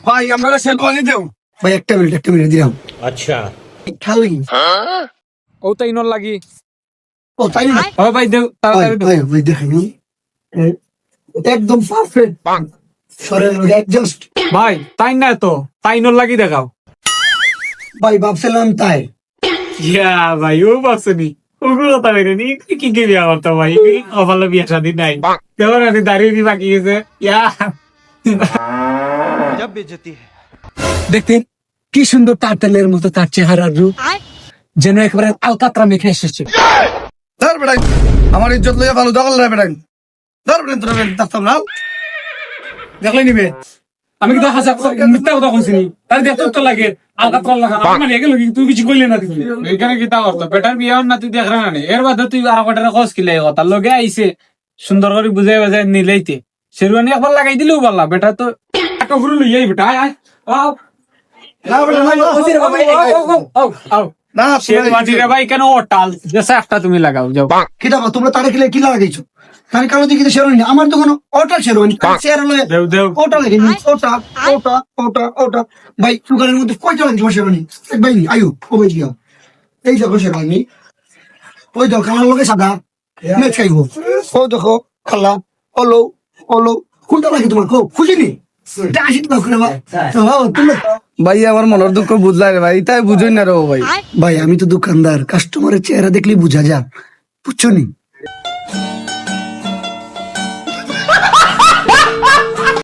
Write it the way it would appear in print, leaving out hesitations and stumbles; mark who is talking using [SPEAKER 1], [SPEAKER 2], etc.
[SPEAKER 1] ভাই আমরা শেরওয়ানি দেও ভাই একটা মিনিট দিলাম
[SPEAKER 2] अच्छा
[SPEAKER 1] খালি
[SPEAKER 3] ও তাই নল লাগি
[SPEAKER 1] ও তাই না
[SPEAKER 3] ও ভাই দেও তাড়াতাড়ি দেও
[SPEAKER 1] ভাই দেখেন একদম পারফেক্ট শরীরের অ্যাডজাস্ট
[SPEAKER 3] ভাই তাই না তো তাই নল লাগি দেখাও
[SPEAKER 1] ভাই ভাবছিলাম তাই
[SPEAKER 3] ইয়া ভাই ও বাসনি ওগুলো তো বেরে নি কি কি বিয়া করতে ভাই কপালে বিয়া শাদী নাই দেওয়ার আদি দাঁড়িয়ে দি বাকি গেছে ইয়া
[SPEAKER 1] দেখতেন কি সুন্দর তার তেলের মতো তার চেহারার রূপ যেন একেবারে আলকাতরা মেখে এসেছে ধর বেটাই আমার ইজ্জত লইয়া ভালো দখল রে বেটাই ধর বেটাই তোরা দেখতাম না দেখলে নিবে
[SPEAKER 3] আমি কিন্তু হাসা মিথ্যা কথা কইছি তাই দেখতে তো লাগে আলগা তোর লাগা আমার এগে লাগি তুই কিছু কইলে না তুই এখানে কি তা করতো বেটার বিয়া না তুই দেখ না এর বাদে তুই আর কটারে খোঁজ কিলে কথা লগে আইছে সুন্দর করে বুঝাই বাজায় নিলেইতে শেরওয়ানি একবার লাগাই দিলেও বললা বেটা তো একটা ঘুরে লইয়াই বেটা আয় আয় আও
[SPEAKER 1] না বেটা না ওসির বাবা
[SPEAKER 3] আও
[SPEAKER 1] না
[SPEAKER 3] শেরওয়ানি রে ভাই কেন ওটাল জেসা একটা তুমি লাগাও যাও
[SPEAKER 1] কি দাও তোমরা তারে কিলে কি লাগাইছো তারে কালো দিকে শেরওয়ানি আমার তো কোনো ওটা শেরওয়ানি চেহারা লয়ে
[SPEAKER 3] দেও দেও
[SPEAKER 1] ওটা লাগে ওটা ভাই সুগারের মধ্যে কয়টা লাগে তোমার শেরওয়ানি ভাই আয়ু ও ভাই দিও এই দেখো শেরওয়ানি ওই দেখো কালার লগে সাদা মেচ খাইবো ও দেখো খালা ওলো কোনটা লাগে তোমার কো খুঁজিনি ভাই আমার মনের দুঃখ বুঝলাই রে ভাই তাই বুঝই না রে ভাই আমি তো দোকানদার কাস্টমারের চেহারা দেখলেই বুঝা যা বুঝছো নি